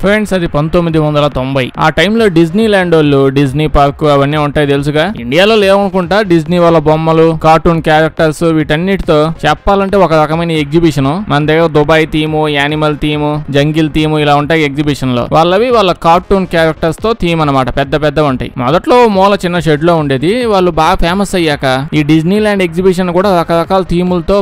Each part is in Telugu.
ఫ్రెండ్స్ అది 1990 ఆ టైంలో డిజ్నీ ల్యాండ్ వాళ్ళు డిజ్నీ పార్క్ అవన్నీ ఉంటాయి తెలుసుగా. ఇండియాలో లేవనుకుంటా డిజ్నీ వాళ్ళ బొమ్మలు కార్టూన్ క్యారెక్టర్స్ వీటన్నిటితో చెప్పాలంటే ఒక రకమైన ఎగ్జిబిషన్. మన దగ్గర Dubai theme, animal theme, jungle theme ఇలా ఉంటాయి ఎగ్జిబిషన్ లో. వాళ్ళ కార్టూన్ క్యారెక్టర్స్ తో థీమ్ అనమాట, పెద్ద ఉంటాయి. మొదట్లో మూల చిన్న షెడ్ లో ఉండేది. వాళ్ళు బాగా ఫేమస్ అయ్యాక ఈ డిజ్నీ ల్యాండ్ ఎగ్జిబిషన్ కూడా రకరకాల థీములతో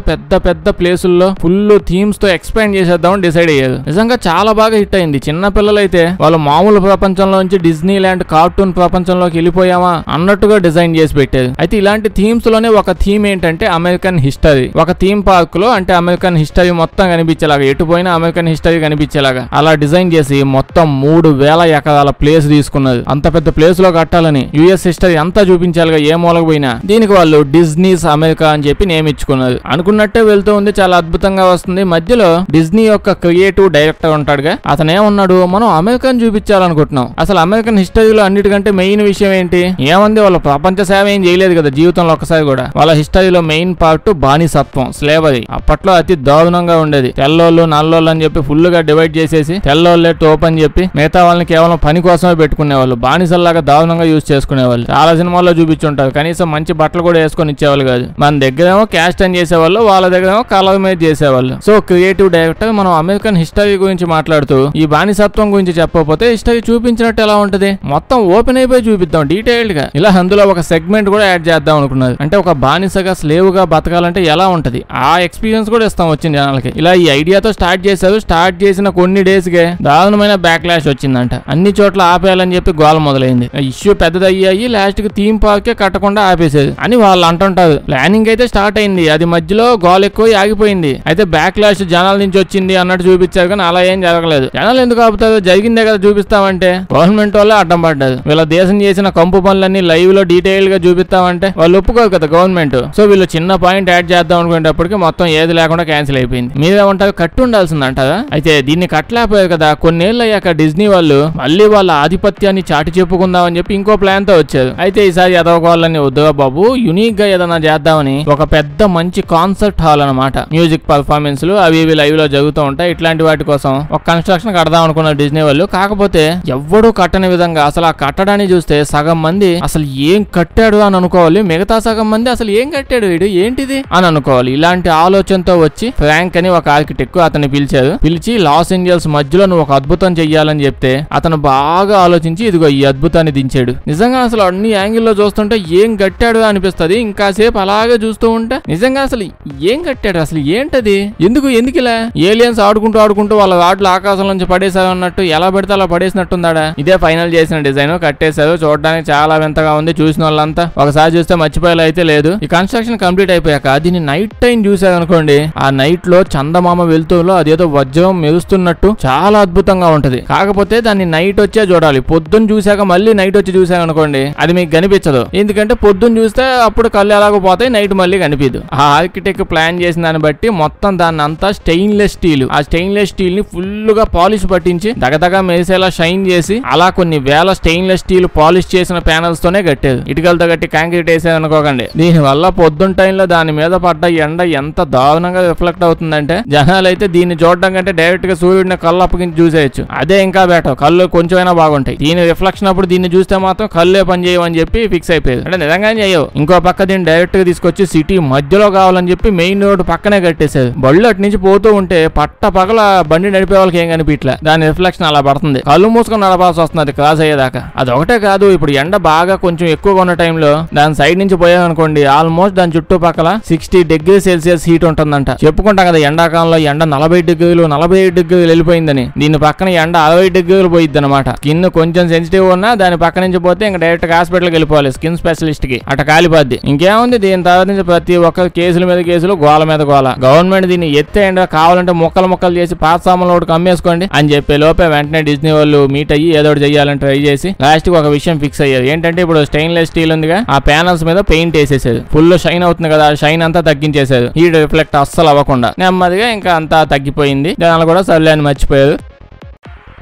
పెద్ద ప్లేసుల్లో ఫుల్ థీమ్స్ తో ఎక్స్పాండ్ చేసేద్దామని డిసైడ్ అయ్యారు. నిజంగా చాలా బాగా హిట్ అయింది. చిన్న పిల్లలైతే వాళ్ళ మామూలు ప్రపంచంలోంచి డిజ్నీ ల్యాండ్ కార్టూన్ ప్రపంచంలోకి వెళ్ళిపోయామా అన్నట్టుగా డిజైన్ చేసి పెట్టేది. అయితే ఇలాంటి థీమ్స్ లోనే ఒక థీమ్ ఏంటంటే అమెరికన్ హిస్టరీ. ఒక థీమ్ పార్క్ లో అంటే అమెరికన్ హిస్టరీ మొత్తం కనిపించేలాగా, ఎటు పోయినా అమెరికన్ హిస్టరీ కనిపించేలాగా అలా డిజైన్ చేసి మొత్తం 3000 ఎకరాల ప్లేస్ తీసుకున్నది. అంత పెద్ద ప్లేస్ లో కట్టాలని యుఎస్ హిస్టరీ అంతా చూపించాలిగా ఏ మూలకు పోయినా. దీనికి వాళ్ళు డిజ్నీస్ అమెరికా అని చెప్పి నేమ్ ఇచ్చుకున్నారు. అనుకున్నట్టే వెళ్తూ ఉంది, చాలా అద్భుతంగా వస్తుంది. మధ్యలో డిజ్నీ యొక్క క్రియేటివ్ డైరెక్టర్ ఉంటాడుగా, అతనేమన్నాడు, మనం అమెరికన్ చూపించాలనుకుంటున్నాం. అసలు అమెరికన్ హిస్టరీలో అన్నిటికంటే మెయిన్ విషయం ఏంటి? ఏమంది, వాళ్ళ ప్రపంచ సేవ ఏం చేయలేదు కదా జీవితంలో ఒక్కసారి కూడా. వాళ్ళ హిస్టరీలో మెయిన్ పార్ట్ బానిసత్వం, స్లేవరీ. అప్పట్లో అతి దారుణంగా ఉండేది. తెల్లోళ్ళు నల్లోళ్ళు అని చెప్పి ఫుల్ గా డివైడ్ చేసేసి తెల్లోళ్ళే టోప్ అని చెప్పి మిగతా వాళ్ళని కేవలం పని కోసమే పెట్టుకునేవాళ్ళు. బానిసల్లాగా దారుణంగా యూజ్ చేసుకునేవాళ్ళు. చాలా సినిమాల్లో చూపించుంటారు. కనీసం మంచి బట్టలు కూడా వేసుకొని ఇచ్చేవాళ్ళు కాదు. మన దగ్గరేమో క్యాస్ట్ అని చేసేవాళ్ళు, వాళ్ళ దగ్గరేమో కలర్ మీద చేసేవాళ్ళు. సో క్రియేటివ్ డైరెక్టర్ మనం అమెరికన్ హిస్టరీ గురించి మాట్లాడుతూ ఈ బానిసత్వం గురించి చెప్పకపోతే హిస్టరీ చూపించినట్టు ఎలా ఉంటది? మొత్తం ఓపెన్ అయిపోయి చూపిద్దాం డీటెయిల్డ్ గా. ఇలా అందులో ఒక సెగ్మెంట్ కూడా యాడ్ చేద్దాం అనుకున్నారు. అంటే ఒక బానిసగా స్లేవ్ గా బతకాలంటే ఎలా ఉంటది ఆ ఎక్స్పీరియన్స్ కూడా ఇస్తాం వచ్చిన జనాలకి. ఇలా ఈ ఐడియాతో స్టార్ట్ చేశారు. స్టార్ట్ చేసిన కొన్ని డేస్ కే దారుణమైన బ్యాక్లాష్ వచ్చిందంట. అన్ని చోట్ల ఆపేయాలని చెప్పి గోల మొదలైంది. ఇష్యూ పెద్దదయ్యాయి. లాస్ట్ కి థీమ్ పార్కే కట్టకుండా ఆపేసేది అని వాళ్ళు అంటుంటారు. ప్లానింగ్ అయితే స్టార్ట్ అయింది, అది మధ్యలో గోల ఎక్కువ ఆగిపోయింది. అయితే బ్యాక్లాష్ జనాల నుంచి వచ్చింది అన్నట్టు చూపించారు, కానీ అలా ఏం జరగలేదు. జనాలు ఎందుకు ఆపుతారు? జరిగిందే కదా చూపిస్తామంటే గవర్నమెంట్ వాళ్ళే అడ్డం పడ్డది. వీళ్ళ దేశం చేసిన కంపు పనులన్నీ లైవ్ లో డీటెయిల్ గా చూపిస్తామంటే వాళ్ళు ఒప్పుకోరు కదా గవర్నమెంట్. సో వీళ్ళు చిన్న పాయింట్ యాడ్ చేద్దాం అనుకునేటప్పటికి మొత్తం ఏది లేకుండా క్యాన్సిల్ అయిపోయింది. మీరేమంటారు, కట్టు ఉండాల్సిందంటారా? అయితే దీన్ని కట్టలేకపోయారు కదా. కొన్నేళ్ళు అయ్యాక డిజ్నీ వాళ్ళు మళ్ళీ వాళ్ళ ఆధిపత్యాన్ని చాటి చెప్పుకుందాం అని చెప్పి ఇంకో ప్లాన్ తో వచ్చారు. అయితే ఈసారి ఎదవకోవాలని వద్దుగా బాబు, యునిక్ గా ఏదైనా చేద్దామని ఒక పెద్ద మంచి కాన్సర్ట్ హాల్ అనమాట. మ్యూజిక్ పర్ఫార్మెన్స్ లు అవి ఇవి లైవ్ లో జరుగుతూ ఉంటాయి. ఇట్లాంటి వాటి కోసం ఒక కన్స్ట్రక్షన్ కడదాం అనుకున్నారు డిజ్నీ వాళ్ళు. కాకపోతే ఎవ్వడూ కట్టని విధంగా అసలు ఆ కట్టడాన్ని చూస్తే సగం మంది అసలు ఏం కట్టాడు అని అనుకోవాలి, మిగతా సగం మంది అసలు ఏం కట్టాడు వీడు ఏంటిది అని అనుకోవాలి. ఇలాంటి ఆలోచనతో వచ్చి ఫ్రాంక్ అని ఒక ఆర్కిటెక్ట్ అతన్ని పిలిచారు. పిలిచి లాస్ ఏంజల్స్ మధ్యలో నువ్వు ఒక అద్భుతం చెయ్యాలని చెప్తే అతను బాగా ఆలోచించి ఇదిగో ఈ అద్భుతాన్ని దించాడు. నిజంగా అసలు అన్ని యాంగిల్లో చూస్తుంటే ఏం కట్టాడు అనిపిస్తుంది. ఇంకాసేపు అలాగే చూస్తూ ఉంటే నిజంగా అసలు ఏం కట్టాడు, అసలు ఏంటది, ఎందుకు ఇలా ఏలియన్స్ ఆడుకుంటూ వాళ్ళ రాడ్లు ఆకాశం నుంచి పడేసారు అన్నట్టు ఎలా పెడితే అలా పడేసినట్టుందాడా. ఇదే ఫైనల్ చేసిన డిజైన్ కట్టేశారు. చూడడానికి చాలా వింతగా ఉంది. చూసిన వాళ్ళంతా ఒకసారి చూస్తే మర్చిపోయేలా అయితే లేదు. ఈ కన్స్ట్రక్షన్ కంప్లీట్ అయిపోయాక దీన్ని నైట్ టైం చూసారు అనుకోండి, ఆ నైట్ లో చందమామ వెలుతురులో అదేదో వజ్రం మెరుస్తున్నట్టు చాలా అద్భుతంగా ఉంటది. కాకపోతే దాన్ని నైట్ వచ్చే చూడాలి. పొద్దున్న చూసాక మళ్ళీ నైట్ వచ్చి చూసారు అనుకోండి అది మీకు కనిపించదు. ఎందుకంటే పొద్దున్న చూస్తే అప్పుడు కళ్ళు ఎలాగో పోతాయి, నైట్ మళ్ళీ కనిపించదు. ఆ ఆర్కిటెక్ట్ ప్లాన్ చేసిన దాన్ని బట్టి మొత్తం దాన్ని అంతా స్టెయిన్లెస్ స్టీల్, ఆ స్టెయిన్లెస్ స్టీల్ ని ఫుల్ గా పాలిష్ పట్టించి దగదగా మెరిసేలా షైన్ చేసి అలా కొన్ని వేల స్టెయిన్లెస్ స్టీల్ పాలిష్ చేసిన ప్యానల్స్ తోనే కట్టేది. ఇటుకలతో కట్టి కాంక్రీట్ వేసేది అనుకోకండి. దీని వల్ల పొద్దున్న టైంలో దాని మీద పడ్డ ఎండ ఎంత దారుణంగా రిఫ్లెక్ట్ అవుతుందంటే జనాలు అయితే దీన్ని చూడడం కంటే డైరెక్ట్ గా సూర్యుడిని కళ్ళు అప్పగించి చూసేయచ్చు. అదే ఇంకా బెటర్, కళ్ళు కొంచెమైనా బాగుంటాయి. దీని రిఫ్లెక్షన్ అప్పుడు దీన్ని చూస్తే మాత్రం కళ్ళే పని చేయమని చెప్పి ఫిక్స్ అయిపోయేది. అంటే నిజంగానే చేయవు. ఇంకో పక్క దీన్ని డైరెక్ట్ గా తీసుకొచ్చి సిటీ మధ్యలో కావాలని చెప్పి మెయిన్ రోడ్ పక్కనే కట్టేసేది. బళ్ళు అటు నుంచి పోతూ ఉంటే పట్ట పగల బండి నడిపే వాళ్ళకి ఏం కనిపించలే. దాని రిఫ్లెక్షన్ అలా పడుతుంది. కళ్ళు మూసుకొని నడపాల్సి వస్తుంది క్రాస్ అయ్యేదాకా. అది ఒకటే కాదు, ఇప్పుడు ఎండ బాగా కొంచెం ఎక్కువగా ఉన్న టైంలో దాని సైడ్ నుంచి పోయామనుకోండి ఆల్మోస్ట్ దాని చుట్టుపక్కల 60 డిగ్రీ సెల్సియస్ హీట్ ఉంటుందంట. చెప్పుకుంటాం కదా ఎండాకాలంలో ఎండ 40 డిగ్రీలు 45 డిగ్రీలు వెళ్ళిపోయిందని. దీని పక్కన ఎండ 60 డిగ్రీలు పోయిద్ది అనమాట. స్కిన్ కొంచెం సెన్సిటివ్ ఉన్నా దాని పక్క నుంచి పోతే ఇంకా డైరెక్ట్ హాస్పిటల్కి వెళ్ళిపోవాలి స్కిన్ స్పెషలిస్ట్ కి. అట కాలిపోద్ది. ఇంకేముంది, దీని తర్వాత నుంచి ప్రతి ఒక్క కేసుల మీద కేసులు, గోల మీద గోల. గవర్నమెంట్ దీన్ని ఎత్తేయండి, కావాలంటే ముక్కలు చేసి పాత సామాన్లు ఒకటి అమ్మేసుకోండి అని చెప్పే లోపే వెంటనే డిజ్నీ వాళ్ళు మీట్ అయ్యి ఏదో ఒకటి చెయ్యాలని ట్రై చేసి లాస్ట్ కి ఒక విషయం ఫిక్స్ అయ్యారు. ఏంటంటే ఇప్పుడు స్టెయిన్లెస్ స్టీల్ ఉందిగా, ఆ ప్యానల్స్ మీద పెయింట్ వేసేసేది. ఫుల్ షైన్ అవుతుంది కదా, ఆ షైన్ అంతా తగ్గించేసేది. హీట్ రిఫ్లెక్ట్ అస్సలు అవ్వకుండా నెమ్మదిగా ఇంకా అంతా తగ్గిపోయింది. జనాలు కూడా సర్లే అని మర్చిపోయారు.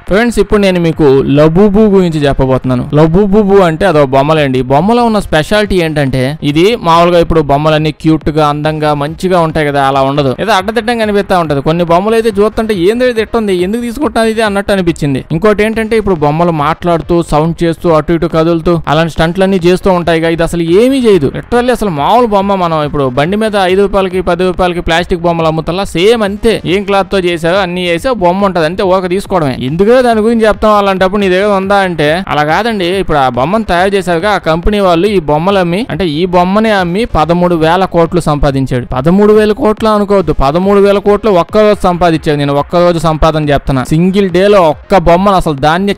ఫ్రెండ్స్ ఇప్పుడు నేను మీకు లబూబు గురించి చెప్పబోతున్నాను. లబూబు అంటే అదో బొమ్మలండి. బొమ్మలో ఉన్న స్పెషాలిటీ ఏంటంటే ఇది మామూలుగా ఇప్పుడు బొమ్మలన్నీ క్యూట్ గా అందంగా మంచిగా ఉంటాయి కదా, అలా ఉండదు. ఏదో అడ్డదిడ్డంగా కనిపిస్తా ఉంటది. కొన్ని బొమ్మలు అయితే చూస్తుంటే ఏంది తిట్టుంది, ఎందుకు తీసుకుంటున్నది ఇది అన్నట్టు అనిపించింది. ఇంకోటి ఏంటంటే ఇప్పుడు బొమ్మలు మాట్లాడుతూ సౌండ్ చేస్తూ అటు ఇటు కదులుతూ అలాంటి స్టంట్లన్నీ చేస్తూ ఉంటాయి. ఇది అసలు ఏమీ చేయదు. లిటరల్లీ అసలు మామూలు బొమ్మ మనం ఇప్పుడు బండి మీద 5 రూపాయలకి 10 రూపాయలకి ప్లాస్టిక్ బొమ్మలు అమ్ముతా సేమ్ అంతే. ఏం క్లాత్ తో చేసావు అన్ని చేసి బొమ్మ ఉంటది అంతే, ఓక తీసుకోవడమే. ఎందుకు దాని గురించి చెప్తాం అలాంటప్పుడు నీ దగ్గర ఉందా అంటే అలా కాదండి. ఇప్పుడు ఆ బొమ్మను తయారు చేశారుగా ఆ కంపెనీ వాళ్ళు ఈ బొమ్మలు అమ్మి అంటే ఈ బొమ్మని అమ్మి 13,000 కోట్లు సంపాదించాడు. 13,000 కోట్లు అనుకోవద్దు, 13,000 కోట్లు ఒక్క రోజు సంపాదించాడు. నేను ఒక్క రోజు సంపాదన చెప్తున్నా. సింగిల్ డే లో ఒక్క బొమ్మను అసలు దాన్ని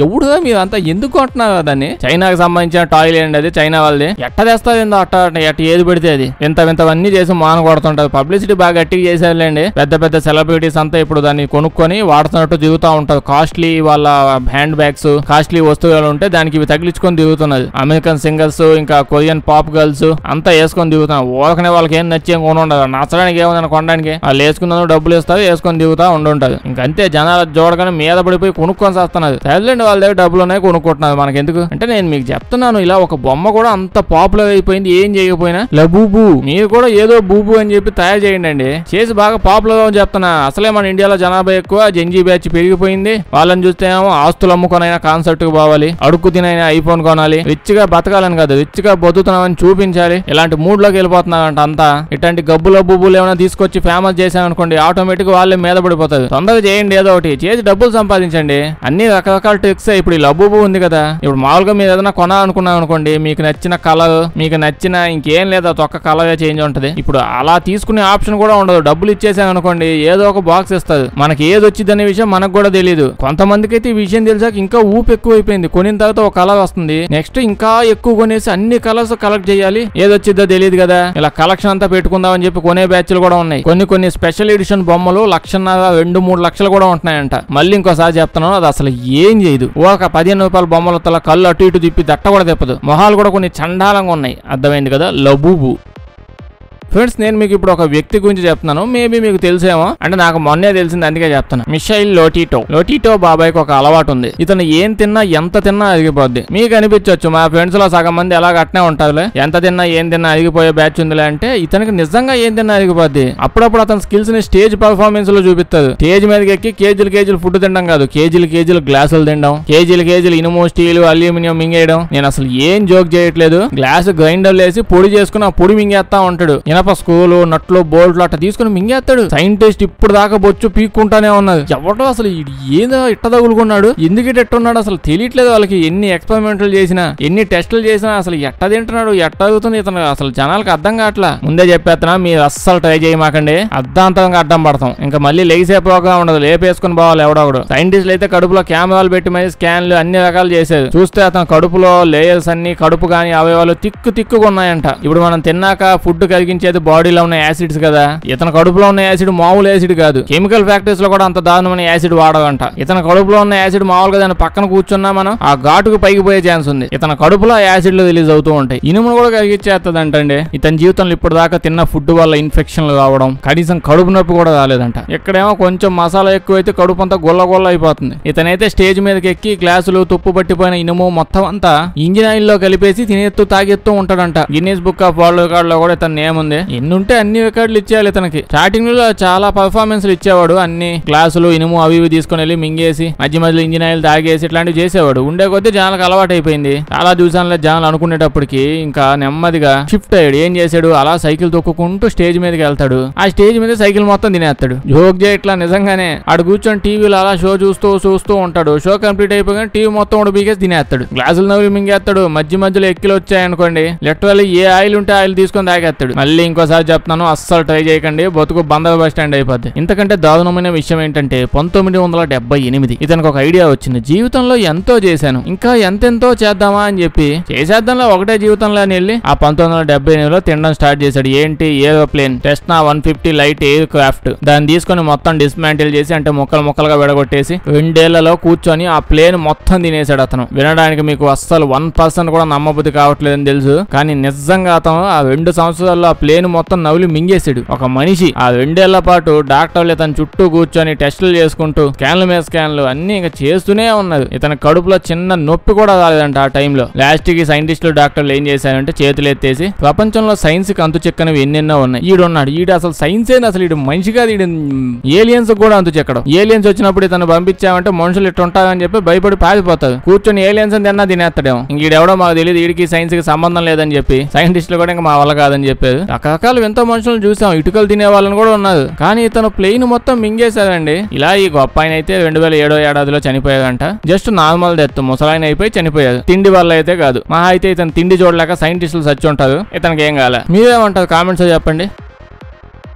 ఎవడుగా మీరు అంతా ఎందుకు కొంటున్నారు దాన్ని? చైనాకి సంబంధించిన టాయిల్ అండి అది, చైనా వాళ్ళది. ఎట్ట తెస్తారు ఏందో అట్ట ఎట్ట ఏది పెడితే అది వింతవన్నీ చేసి మాన కొడుతుంటారు. పబ్లిసిటీ బాగా గట్టిగా చేశారులేండి. పెద్ద పెద్ద సెలబ్రిటీస్ అంతా ఇప్పుడు దాన్ని కొనుక్కొని వాడుతున్నట్టు తిరుగుతూ ఉంటారు. కాస్ట్లీ వాళ్ళ హ్యాండ్ బ్యాగ్స్ కాస్ట్లీ వస్తువులు ఉంటే దానికి ఇవి తగిలించుకొని తిరుగుతున్నది. అమెరికన్ సింగర్స్ ఇంకా కొరియన్ పాప్ గర్ల్స్ అంతా వేసుకొని తిరుగుతున్నారు. ఓరకనే వాళ్ళకి ఏం నచ్చేం కొని ఉండదు. నచ్చడానికి ఏముందని కొనడానికి వాళ్ళు వేసుకున్నందుకు డబ్బులు ఇస్తారు, వేసుకొని తిరుగుతా ఉండుంటారు. ఇంకంతే జనాలు చూడగానే మీద పడిపోయి కొనుక్కొని వస్తున్నారు. సరేలేండి వాళ్ళ దగ్గర డబ్బులు ఉన్నాయి కొనుక్కుంటున్నారు, మనకెందుకు అంటే నేను మీకు చెప్తున్నాను. ఇలా ఒక బొమ్మ కూడా అంత పాపులర్ అయిపోయింది ఏం చేయకపోయినా. లబూబు మీరు కూడా ఏదో బూబు అని చెప్పి తయారు చేయండి అండి, చేసి బాగా పాపులర్ అని చెప్తున్నా. అసలే మన ఇండియాలో జనాభా ఎక్కువ, జెన్జీ బ్యాచ్ పెరిగిపోయింది. వాళ్ళని చూస్తే ఏమో ఆస్తులు అమ్ముకొనైనా కాన్సర్ట్ కు పోవాలి, అడుక్కు తినైనా ఐఫోన్ కొనాలి, రిచ్ గా బతకాలని కాదు రిచ్ గా బతుకుతున్నామని చూపించాలి. ఇలాంటి మూడ్ లోకి వెళ్ళిపోతున్నారంట అంతా. ఇట్లాంటి గబ్బుల బుబ్బులు ఏమైనా తీసుకొచ్చి ఫేమస్ చేశామనుకోండి ఆటోమేటిక్ వాళ్ళే మీద పడిపోతుంది. తొందరగా చేయండి, ఏదో ఒకటి చేసి డబ్బులు సంపాదించండి. అన్ని రకరకాల ట్రిక్స్. ఇప్పుడు ఈ లబూబు ఉంది కదా, ఇప్పుడు మామూలుగా మీరు ఏదైనా కొనాలనుకున్నాం అనుకోండి, మీకు నచ్చిన కలర్ మీకు నచ్చిన ఇంకేం లేదా ఒక్క కలర్ చేంజ్ ఉంటది. ఇప్పుడు అలా తీసుకునే ఆప్షన్ కూడా ఉండదు. డబ్బులు ఇచ్చేసాం అనుకోండి ఏదో ఒక బాక్స్ ఇస్తుంది. మనకి ఏది వచ్చింది అనే విషయం మనకు కూడా తెలియదు. కొంతమందికి అయితే ఈ విషయం తెలిసాక ఇంకా ఊపు ఎక్కువైపోయింది. కొనిన తర్వాత ఒక కలర్ వస్తుంది, నెక్స్ట్ ఇంకా ఎక్కువ కొనేసి అన్ని కలర్స్ కలెక్ట్ చేయాలి. ఏదొచ్చిద్దో తెలియదు కదా, ఇలా కలెక్షన్ అంతా పెట్టుకుందాం అని చెప్పి కొనే బ్యాచ్లు కూడా ఉన్నాయి. కొన్ని స్పెషల్ ఎడిషన్ బొమ్మలు 1,50,000 2-3 లక్షలు కూడా ఉంటున్నాయంట. మళ్ళీ ఇంకోసారి చెప్తున్నాను, అది అసలు ఏం చేయదు. ఒక 15 రూపాయల బొమ్మల తల కళ్ళు అటు ఇటు తిప్పి దట్ట కూడా తిప్పదు. మొహాలు కూడా కొన్ని చండాలంగా ఉన్నాయి. అర్థమైంది కదా, లబూబు. ఫ్రెండ్స్ నేను మీకు ఇప్పుడు ఒక వ్యక్తి గురించి చెప్తున్నాను, మేబీ మీకు తెలిసేమో, అంటే నాకు మొన్నే తెలిసింది అందుకే చెప్తాను. మిషైల్ లోటిటో బాబాయ్కి ఒక అలవాటు ఉంది. ఇతను ఏం తిన్నా ఎంత తిన్నా అరిగిపోద్ది. మీకు అనిపించవచ్చు మా ఫ్రెండ్స్ లో సగం మంది ఎలాగ అట్నే ఉంటారులే, ఎంత తిన్నా ఏం తిన్నా అరిగిపోయే బ్యాచ్ ఉందిలే అంటే ఇతనికి నిజంగా ఏం తిన్నా అరిగిపోద్ది. అప్పుడప్పుడు అతని స్కిల్స్ ని స్టేజ్ పర్ఫార్మెన్స్ లో చూపిస్తారు. స్టేజ్ మీదకి ఎక్కి కేజీలు ఫుడ్ తినడం కాదు, కేజీలు గ్లాసులు తినడం, కేజీలు ఇనుము స్టీల్ అల్యూమినియం మింగేయడం. నేను అసలు ఏం జోక్ చేయట్లేదు. గ్లాస్ గ్రైండర్ వేసి పొడి చేసుకుని ఆ పొడి మింగేస్తా ఉంటాడు. ఇనప స్క్రూలు నట్లు బోల్ట్లు అట్లా తీసుకుని మింగేస్తాడు. సైంటిస్ట్ ఇప్పుడు దాకా బొచ్చు పీక్కుంటానే ఉన్నది. ఎవటో అసలు ఏదో ఇట్ట తగులుకున్నాడు, ఎందుకు ఎట్టున్నాడు అసలు తెలియట్లేదు వాళ్ళకి. ఎన్ని ఎక్స్పెరిమెంట్లు చేసినా ఎన్ని టెస్టులు చేసినా అసలు ఎట్ట తింటున్నాడు ఎట్ట అవుతుంది ఇతను అసలు జనాలకు అర్థం కావట్లా. ముందే చెప్పేస్తున్నా మీరు అస్సలు ట్రై చేయమాకండి, అర్ధాంతరంగా అడ్డం పడతాం. ఇంకా మళ్ళీ లెగిసే ప్రోగ్రామ్ ఉండదు, లేపేసుకుని పోవాలి ఎవడొకడు. సైంటిస్టులు అయితే కడుపులో కెమెరాలు పెట్టి మరి స్కాన్లు అన్ని రకాలు చేసేది. చూస్తే అతను కడుపులో లేయర్స్ అన్ని కడుపు గాని అవయవాలు తిక్కుగా ఉన్నాయంట. ఇప్పుడు మనం తిన్నాక ఫుడ్ కరిగించేది బాడీలో ఉన్న యాసిడ్స్ కదా, ఇతని కడుపులో ఉన్న యాసిడ్ మామూలు యాసిడ్ కాదు. కెమికల్ ఫ్యాక్టరీస్ లో కూడా అంత దారుణమైన యాసిడ్ వాడవంట. ఇతని కడుపులో ఉన్న యాసిడ్ మామూలుగా దాని పక్కన కూర్చున్నా మనం ఆ ఘాటుకు పైకి పోయే ఛాన్స్ ఉంది. ఇతని కడుపులో యాసిడ్లు రిలీజ్ అవుతూ ఉంటాయి. ఇనుమును కూడా కరిగించేస్తుంది అంటండి. ఇతని జీవితంలో ఇప్పుడు దాకా తిన్న ఫుడ్ వల్ల ఇన్ఫెక్షన్లు రావడం, కనీసం కడుపు నొప్పి కూడా రాలేదంట. ఇక్కడేమో కొంచెం మసాలా ఎక్కువైతే కడుపు అంతా గొల్ల అయిపోతుంది. ఇతనైతే స్టేజ్ మీదకి ఎక్కి గ్లాసులు తుప్పు పట్టిపోయిన ఇనుము మొత్తం అంతా ఇంజిన్ ఆయిల్ లో కలిపేసి తినేస్తూ తాగెత్తూ ఉంటాడంట. Guinness book of world record లో కూడా ఇతను నేమ్ ఉంది. ఎన్నుంటే అన్ని రికార్డులు ఇచ్చేయాలి ఇతనికి. స్టార్టింగ్ లో చాలా పర్ఫార్మెన్స్లు ఇచ్చేవాడు. అన్ని గ్లాసులు ఇనుము అవి తీసుకుని వెళ్ళి మింగేసి మధ్యలో ఇంజిన్ ఆయిల్ తాగేసి ఇట్లాంటివి చేసేవాడు. ఉండే కొద్దీ జనాలకు అలవాటు అయిపోయింది. చాలా చూసానులే జనాలు అనుకునేటప్పటికి ఇంకా నెమ్మదిగా షిఫ్ట్ అయ్యాడు. ఏం చేశాడు, అలా సైకిల్ తొక్కుకుంటూ స్టేజ్ మీదకి వెళ్తాడు. ఆ స్టేజ్ మీద సైకిల్ మొత్తం తినేస్తాడు. జోక్ ఇట్లా నిజంగానే ఆడు కూర్చొని టీవీలో అలా షో చూస్తూ ఉంటాడు. షో కంప్లీట్ అయిపోయి టీవీ మొత్తం ఉడిపీకేసి తినేస్తాడు. గ్లాసులు నవ్వులు మింగేస్తాడు. మధ్యలో ఎక్కిలు వచ్చాయనుకోండి లిటరల్లీ ఏ ఆయిల్ ఉంటే ఆయిల్ తీసుకొని తాగేస్తాడు. మళ్ళీ ఇంకోసారి చెప్తున్నాను, అస్సలు ట్రై చేయకండి, బతుకు బందర్ బస్ స్టాండ్ అయిపోద్ది. ఇంతకంటే దారుణమైన విషయం ఏంటంటే 1978 ఇతనికి ఒక ఐడియా వచ్చింది. జీవితంలో ఎంతో చేశాను, ఇంకా ఎంతెంతో చేద్దామా అని చెప్పి చేసేద్దాంలో ఒకటే జీవితంలో అని వెళ్ళి ఆ 1978లో తినడం స్టార్ట్ చేశాడు. ఏంటి, aeroplane Tesla 150 light air craft. దాన్ని తీసుకొని మొత్తం డిస్మాంటిల్ చేసి అంటే ముక్కలుగా విడగొట్టేసి 2 ఏళ్లలో కూర్చొని ఆ ప్లేన్ మొత్తం తినేశాడు అతను. వినడానికి మీకు అస్సలు 1% కూడా నమ్మబుద్ధి కావట్లేదని తెలుసు, కానీ నిజంగా అతను ఆ 2 సంవత్సరాల్లో ఆ ప్లేన్ బ్రెయిన్ మొత్తం నవ్వులు మింగేసాడు. ఒక మనిషి ఆ 2 ఏళ్ల పాటు డాక్టర్లు ఇతని చుట్టూ కూర్చొని టెస్టులు చేసుకుంటూ స్కాన్ల మీద స్కాన్లు అన్ని ఇంకా చేస్తూనే ఉన్నారు. ఇతని కడుపులో చిన్న నొప్పి కూడా రాలేదంట ఆ టైంలో. లాస్ట్ కి సైంటిస్టులు డాక్టర్లు ఏం చేశారంటే చేతులు ఎత్తేసి ప్రపంచంలో సైన్స్ కి అంతు చెక్కనివి ఎన్నెన్నో ఉన్నాయి, ఈడున్నాడు, ఈడు అసలు సైన్స్ ఏంది, అసలు ఈడు మనిషి కాదు, ఈడు ఏలియన్స్ కూడా అంతు చెక్కడం. ఏలియన్స్ వచ్చినప్పుడు ఇతను పంపించామంటే మనుషులు ఇట్లా ఉంటారని చెప్పి భయపడి పారిపోతారు. కూర్చొని ఏలియన్స్ తిన్నా తినేస్తాడేమో. ఈడెవడో మాకు తెలియదు, వీడికి సైన్స్ కి సంబంధం లేదని చెప్పి సైంటిస్టులు కూడా ఇంకా మా వల్ల కాదని చెప్పారు. రకరకాలు ఎంతో మనుషులను చూసాం, ఇటుకలు తినే వాళ్ళని కూడా ఉన్నారు. కానీ ఇతను ప్లేన్ మొత్తం మింగేశారండి. ఇలా ఈ గొప్ప ఆయన అయితే 2007 ఏడాదిలో చనిపోయాడంట. జస్ట్ నార్మల్ డెత్, ముసలాయన అయిపోయి చనిపోయారు. తిండి వల్ల అయితే కాదు, మహా అయితే ఇతను తిండి చూడలేక సైంటిస్టులు చచ్చి ఉంటారు. ఇతనికి ఏం కాలే. మీరేమంటారు కామెంట్స్ చెప్పండి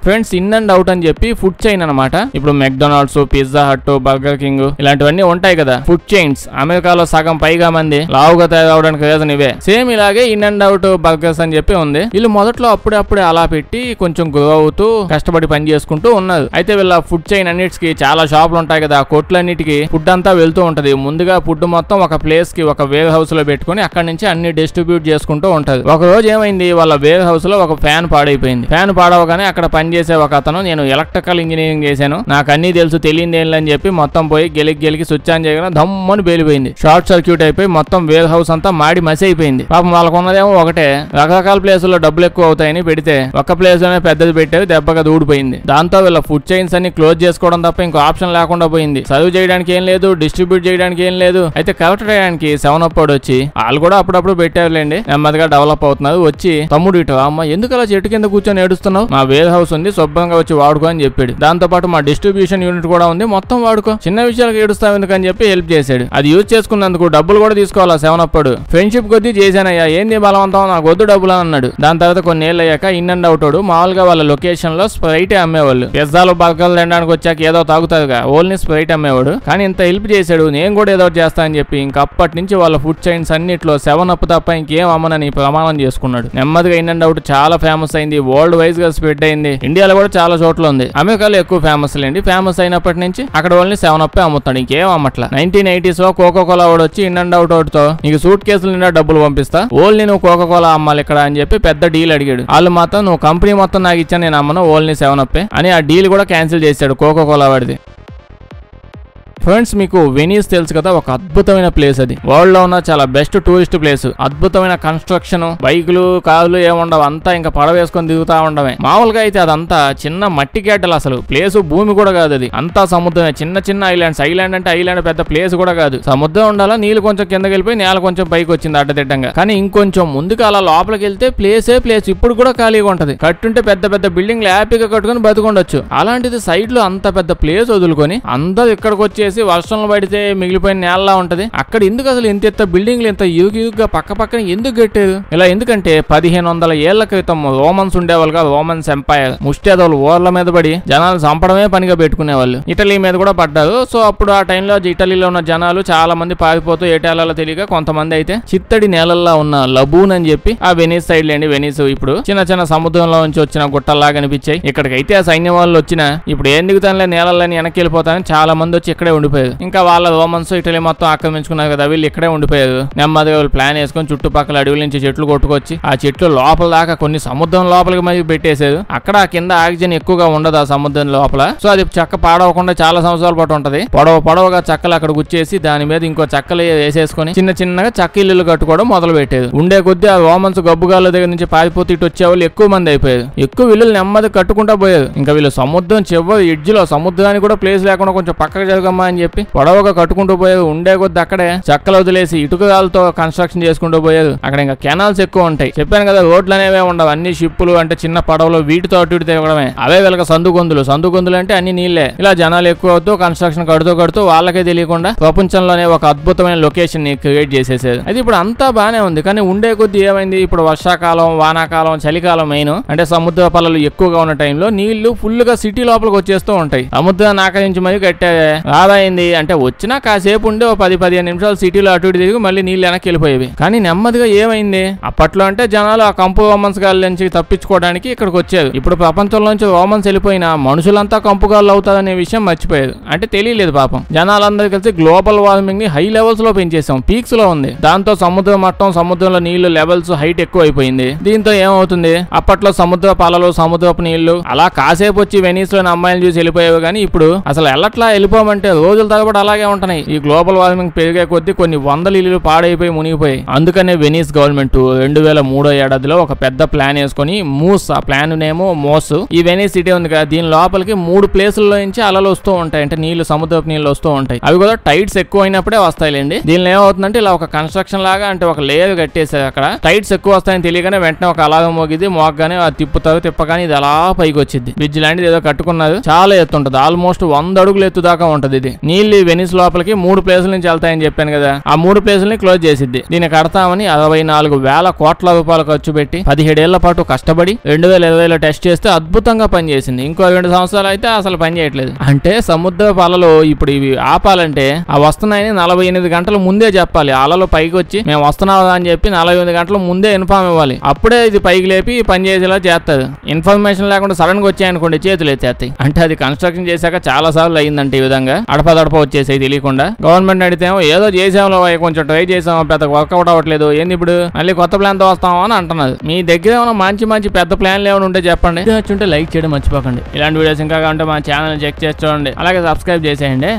ఫ్రెండ్స్. ఇన్ అండ్ అవుట్ అని చెప్పి ఫుడ్ చైన్ అనమాట. ఇప్పుడు McDonald's, Pizza Hut, Burger King ఇలాంటివన్నీ ఉంటాయి కదా ఫుడ్ చైన్స్. అమెరికాలో సగం పైగా మంది లావుగా తయారవడానికి రీజన్ ఇవే. సేమ్ ఇలాగే ఇన్ అండ్ అవుట్ బర్గర్స్ అని చెప్పి ఉంది. వీళ్ళు మొదట్లో అప్పుడే అలా పెట్టి కొంచెం గ్రో అవుతూ కష్టపడి పని చేసుకుంటూ ఉన్నారు. అయితే వీళ్ళ ఫుడ్ చైన్ అన్నిటికి చాలా షాపులు ఉంటాయి కదా, కొట్లన్నిటికి ఫుడ్ అంతా వెళ్తూ ఉంటది. ముందుగా ఫుడ్ మొత్తం ఒక ప్లేస్ కి ఒక వేర్ హౌస్ లో పెట్టుకుని అక్కడి నుంచి అన్ని డిస్ట్రిబ్యూట్ చేసుకుంటూ ఉంటది. ఒక రోజు ఏమైంది, వాళ్ళ వేర్ హౌస్ లో ఒక ఫ్యాన్ పాడైపోయింది. ఫ్యాన్ పాడవగానే అక్కడ చేసే ఒక అతను, నేను ఎలక్ట్రికల్ ఇంజనీరింగ్ చేశాను, నాకు అన్ని తెలుసు, తెలియదు అని చెప్పి మొత్తం పోయి గెలికి స్విచ్ ఆన్ చేయగానే దమ్మని పేలిపోయింది. షార్ట్ సర్క్యూట్ అయిపోయి మొత్తం వేర్ హౌస్ అంతా మాడి మసి అయిపోయింది. పాపం వాళ్ళకు ఉన్నదేమో ఒకటే, రకరకాల ప్లేసుల్లో డబ్బులు ఎక్కువ అవుతాయని పెడితే ఒక ప్లేస్ లోనే పెద్దది పెట్టేది దెబ్బగా ఊడిపోయింది. దాంతో వీళ్ళ ఫుడ్ చైన్స్ అన్ని క్లోజ్ చేసుకోవడం తప్ప ఇంకో ఆప్షన్ లేకుండా పోయింది. సర్వ్ చేయడానికి ఏం లేదు, డిస్ట్రిబ్యూట్ చేయడానికి ఏం లేదు. అయితే కరెక్ట్ చేయడానికి 7up వచ్చి వాళ్ళు కూడా అప్పుడప్పుడు పెట్టారులేండి, నెమ్మదిగా డెవలప్ అవుతున్నారు. వచ్చి తమ్ముడు ఇటు అమ్మ ఎందుకు అలా చెట్టు కింద కూర్చొని ఏడుస్తున్నావు, మా వేర్ హౌస్ ఉంది శుభ్రంగా వచ్చి వాడుకో అని చెప్పాడు. దాంతో పాటు మా డిస్ట్రిబ్యూషన్ యూనిట్ కూడా ఉంది, మొత్తం వాడుకో, చిన్న విషయాలకు ఏడుస్తావు ఎందుకని చెప్పి హెల్ప్ చేశాడు. అది యూజ్ చేసుకున్నందుకు డబ్బులు కూడా తీసుకోవాలా 7up. ఫ్రెండ్షిప్ కొద్దీ చేశానయ్యా, ఏంది బలవంతం, నాకు వద్దు డబ్బులు అన్నాడు. దాని తర్వాత కొన్ని ఏళ్ళు అయ్యాక ఇన్ అండ్ అవుట్ మామూలుగా వాళ్ళ లొకేషన్ లో స్ప్రైట్ అమ్మేవాళ్ళు. పిజ్జాలు బర్గర్లు తినడానికి వచ్చాక ఏదో తాగుతారుగా, ఓన్లీ స్ప్రైట్ అమ్మేవాడు. కానీ ఇంత హెల్ప్ చేశాడు, నేను కూడా ఏదో చేస్తా అని చెప్పి ఇంకా అప్పటి నుంచి వాళ్ళ ఫుడ్ చైన్స్ అన్నిట్లో 7up తప్ప ఇంకేం అమ్మనని ప్రమాణం చేసుకున్నాడు. నెమ్మదిగా ఇన్ అండ్ అవుట్ చాలా ఫేమస్ అయింది, వరల్డ్ వైజ్ గా స్ప్రెడ్ అయింది. ఇండియాలో కూడా చాలా చోట్ల ఉంది. అమెరికాలో ఎక్కువ ఫేమస్ లేండి. ఫేమస్ అయినప్పటి నుంచి అక్కడ ఓన్లీ 7up అమ్ముతాడు, ఇంకేం అమ్మట్ల. 1980s లో కోకో కోలా వాడు వచ్చి ఇన్ అండ్ అవుట్ తో నీకు సూట్ కేసులు నిండా డబ్బులు పంపిస్తా, ఓన్లీ నువ్వు కోకో కోలా అమ్మాలి ఇక్కడ అని చెప్పి పెద్ద డీల్ అడిగాడు. వాళ్ళు మాత్రం నువ్వు కంపెనీ మొత్తం నాకు ఇచ్చాను, నేను అమ్మను, ఓన్లీ 7up అని ఆ డీల్ కూడా క్యాన్సిల్ చేశాడు కోకో కోలా వాడిది. ఫ్రెండ్స్ మీకు వెనీస్ తెలుసు కదా, ఒక అద్భుతమైన ప్లేస్. అది వరల్డ్ లో ఉన్న చాలా బెస్ట్ టూరిస్ట్ ప్లేస్. అద్భుతమైన కన్స్ట్రక్షన్, బైకులు కార్లు ఏముండవు, అంతా ఇంకా పడవేసుకొని దిగుతా ఉండమే. మామూలుగా అయితే అదంతా చిన్న మట్టి గడ్డలు, అసలు ప్లేస్ భూమి కూడా కాదు, అది అంతా సముద్రమే. చిన్న చిన్న ఐలాండ్స్, ఐలాండ్ అంటే ఐలాండ్ పెద్ద ప్లేస్ కూడా కాదు. సముద్రం ఉండాలా, నీళ్ళు కొంచెం కిందకి వెళ్ళిపోయి నేల కొంచెం పైకి వచ్చింది అడ్డదిడ్డంగా. కానీ ఇంకొంచెం ముందుకు అలా లోపలికి వెళ్తే ప్లేసే ప్లేస్, ఇప్పుడు కూడా ఖాళీగా ఉంటది. కట్టుంటే పెద్ద పెద్ద బిల్డింగ్లు హ్యాపీగా కట్టుకుని బతుకుండొచ్చు. అలాంటిది సైడ్ లో అంత పెద్ద ప్లేస్ వదులుకొని అందరూ ఇక్కడికి వచ్చేసి వర్షంలో పడితే మిగిలిపోయిన నేలలా ఉంటది. అక్కడ ఎందుకు అసలు ఇంత బిల్డింగ్లు ఇంత ఇరుగ్గా పక్క పక్కన ఎందుకు కట్టారు ఇలా? ఎందుకంటే 1500 ఏళ్ల క్రితం రోమన్స్ ఉండేవాళ్ళుగా, రోమన్స్ ఎంపైర్ ముష్టేదోలు ఓర్ల మీద పడి జనాలు చంపడమే పనిగా పెట్టుకునేవాళ్ళు. ఇటలీ మీద కూడా పడ్డారు. సో అప్పుడు ఆ టైంలో ఇటలీలో ఉన్న జనాలు చాలా మంది పారిపోతూ ఏటాలలో తెలియక కొంతమంది అయితే చిత్తడి నేలల్లో ఉన్న లబూన్ అని చెప్పి ఆ వెనీస్ సైడ్ లేండి, వెనీస్ ఇప్పుడు చిన్న చిన్న సముద్రంలో నుంచి వచ్చిన గుట్టల్లాగా అనిపించాయి. ఇక్కడికైతే ఆ సైన్యం వాళ్ళు వచ్చిన ఇప్పుడు ఏం దిగుతానులే నేలల్లని వెనక్కి వెళ్ళిపోతానని చాలా మంది వచ్చి ఇక్కడే ఉండిపోయారు. ఇంకా వాళ్ళ రోమన్స్ ఇటలీ మొత్తం ఆక్రమించుకున్నారు కదా, వీళ్ళు ఇక్కడే ఉండిపోయారు. నెమ్మదిగా వాళ్ళు ప్లాన్ వేసుకొని చుట్టుపక్కల అడవుల నుంచి చెట్లు కొట్టుకొచ్చి ఆ చెట్లు లోపల దాకా కొన్ని సముద్రం లోపలికి మరి పెట్టేశారు. అక్కడ కింద ఆక్సిజన్ ఎక్కువగా ఉండదు ఆ సముద్రం లోపల. సో అది చెక్క పాడవకుండా చాలా సంవత్సరాల పాటు ఉంటది. పొడవుగా చెక్కలు అక్కడ గుచ్చేసి దాని మీద ఇంకో చెక్కలు వేసేసుకొని చిన్న చిన్నగా చెక్క ఇల్లు కట్టుకోవడం మొదలు పెట్టారు. ఉండే కొద్దీ ఆ రోమన్స్ గబ్బుగాళ్ళ దగ్గర నుంచి పారిపోతే ఇటు వచ్చే వాళ్ళు ఎక్కువ మంది అయిపోయారు. ఎక్కువ ఇల్లు నెమ్మది కట్టుకుంటా పోయారు. ఇంకా వీళ్ళు సముద్రం చివరి ఎడ్జ్ లో సముద్రానికి కూడా ప్లేస్ లేకుండా కొంచెం పక్కకు జరగమ్మా అని చెప్పి పొడవుగా కట్టుకుంటూ పోయేది. ఉండే కొద్ది అక్కడే చెక్కలు వదిలేసి ఇటుకలతో కన్స్ట్రక్షన్ చేసుకుంటూ పోయేది. అక్కడ ఇంకా కెనాల్స్ ఎక్కువ ఉంటాయి. చెప్పాను కదా, రోడ్లు అనేవే ఉండవు, అన్ని షిప్పులు అంటే చిన్న పడవలు వీటితో అటు ఇటు తిరగడమే. అవే వీళ్ళకి సందుగొందులు అంటే అన్ని నీళ్లే. ఇలా జనాలు ఎక్కువ అవుతూ కన్స్ట్రక్షన్ కడుతూ వాళ్ళకే తెలియకుండా ప్రపంచంలోనే ఒక అద్భుతమైన లొకేషన్ ని క్రియేట్ చేసేసారు. అది ఇప్పుడు అంతా బానే ఉంది. కానీ ఉండే కొద్ది ఏమైంది, ఇప్పుడు వర్షాకాలం, వానాకాలం, చలికాలం మెయిన్ అంటే సముద్ర పల్లలు ఎక్కువగా ఉన్న టైంలో నీళ్లు ఫుల్ గా సిటీ లోపలికి వచ్చేస్తూ ఉంటాయి. సముద్రాన్ని ఆకరించి మరి కట్టే రాదా ఏమైంది అంటే వచ్చినా కాసేపు ఉండి ఓ 10-15 నిమిషాలు సిటీలో అటు ఇటు తిరిగి మళ్ళీ నీళ్ళు వెనక్కి వెళ్ళిపోయేవి. కానీ నెమ్మదిగా ఏమైంది, అప్పట్లో అంటే జనాలు ఆ కంపు రోమన్స్ గాలి నుంచి తప్పించుకోవడానికి ఇక్కడికి వచ్చేది. ఇప్పుడు ప్రపంచంలోంచి రోమన్స్ వెళ్ళిపోయినా మనుషులంతా కంపు గాలు అవుతారనే విషయం మర్చిపోయేది. అంటే తెలియలేదు పాపం. జనాలందరూ కలిసి గ్లోబల్ వార్మింగ్ ని హై లెవెల్స్ లో పెంచేసాం, పీక్స్ లో ఉంది. దాంతో సముద్ర మట్టం, సముద్రంలో నీళ్లు లెవెల్స్ హైట్ ఎక్కువ అయిపోయింది. దీంతో ఏమవుతుంది, అప్పట్లో సముద్ర పాలలు, సముద్రపు నీళ్లు అలా కాసేపు వచ్చి వెనీస్ లోని అమ్మాయిలు చూసి వెళ్ళిపోయేవి. కానీ ఇప్పుడు అసలు ఎల్లట్లా వెళ్ళిపోమంటే రోజుల తరబడి అలాగే ఉంటున్నాయి. ఈ గ్లోబల్ వార్మింగ్ పెరిగే కొద్దీ కొన్ని వందల ఇల్లు పాడైపోయి మునిగిపోయి. అందుకనే వెనీస్ గవర్నమెంట్ 2003 ఏడాదిలో ఒక పెద్ద ప్లాన్ వేసుకుని మూస్, ఆ ప్లాన్ నేమో మోస్, ఈ వెనీస్ సిటీ ఉంది కదా దీని లోపలికి 3 ప్లేసుల్లో నుంచి అలలు వస్తూ ఉంటాయి. అంటే నీళ్లు, సముద్రపు నీళ్లు వస్తూ ఉంటాయి. అవి కూడా టైడ్స్ ఎక్కువ అయినప్పుడే వస్తాయిలేండి. దీనిలో ఏమవుతుందంటే ఇలా ఒక కన్స్ట్రక్షన్ లాగా అంటే ఒక లేయర్ కట్టేసారు. అక్కడ టైడ్స్ ఎక్కువ వస్తాయని తెలియగానే వెంటనే ఒక అలాగం మోగిది, మోగగానే అది తిప్పగానే ఇది అలా పైకి వచ్చింది. బ్రిడ్జ్ లాంటిది ఏదో కట్టుకున్నారు, చాలా ఎత్తు ఉంటుంది, ఆల్మోస్ట్ 100 అడుగులు ఎత్తు దాకా ఉంటది. ఇది నీళ్లు వెనిస్ లోపలికి 3 ప్లేసుల నుంచి వెళ్తాయని చెప్పాను కదా, ఆ 3 ప్లేసుల్ని క్లోజ్ చేసిద్ది. దీన్ని కడతామని 64,000 కోట్ల రూపాయలు ఖర్చు పెట్టి 17 ఏళ్ల పాటు కష్టపడి 2020లో టెస్ట్ చేస్తే అద్భుతంగా పనిచేసింది. ఇంకో 2 సంవత్సరాలు అయితే అసలు పని చేయట్లేదు. అంటే సముద్ర అలలు ఇప్పుడు ఇవి ఆపాలంటే ఆ వస్తున్నాయని 48 గంటల ముందే చెప్పాలి. అలలు పైకి వచ్చి మేము వస్తున్నావా అని చెప్పి 48 గంటల ముందే ఇన్ఫార్మ్ ఇవ్వాలి. అప్పుడే ఇది పైకి లేపి పని చేసేలా చేస్తుంది. ఇన్ఫర్మేషన్ లేకుండా సడన్ గా వచ్చాయనుకోండి చేతులు ఎత్తేస్తాయి. అంటే అది కన్స్ట్రక్షన్ చేశాక చాలా సార్లు అయిందంటే ఈ విధంగా అడపదడప వచ్చేసాయి తెలియకుండా. గవర్నమెంట్ అడిగితేమో ఏదో చేసాము, కొంచెం ట్రై చేసాము, పెద్ద వర్కౌట్ అవ్వట్లేదు, ఏంది ఇప్పుడు మళ్ళీ కొత్త ప్లాన్ తో వస్తామా అని అంటున్నారు. మీ దగ్గర ఏమైనా మంచి పెద్ద ప్లాన్లు ఏమైనా ఉంటే చెప్పండి. నచ్చుంటే లైక్ చేయడం మర్చిపోకండి. ఇలాంటి వీడియోస్ ఇంకా ఉంటే మా ఛానల్ చెక్ చేసి చూడండి, అలాగే సబ్స్క్రైబ్ చేసేయండి.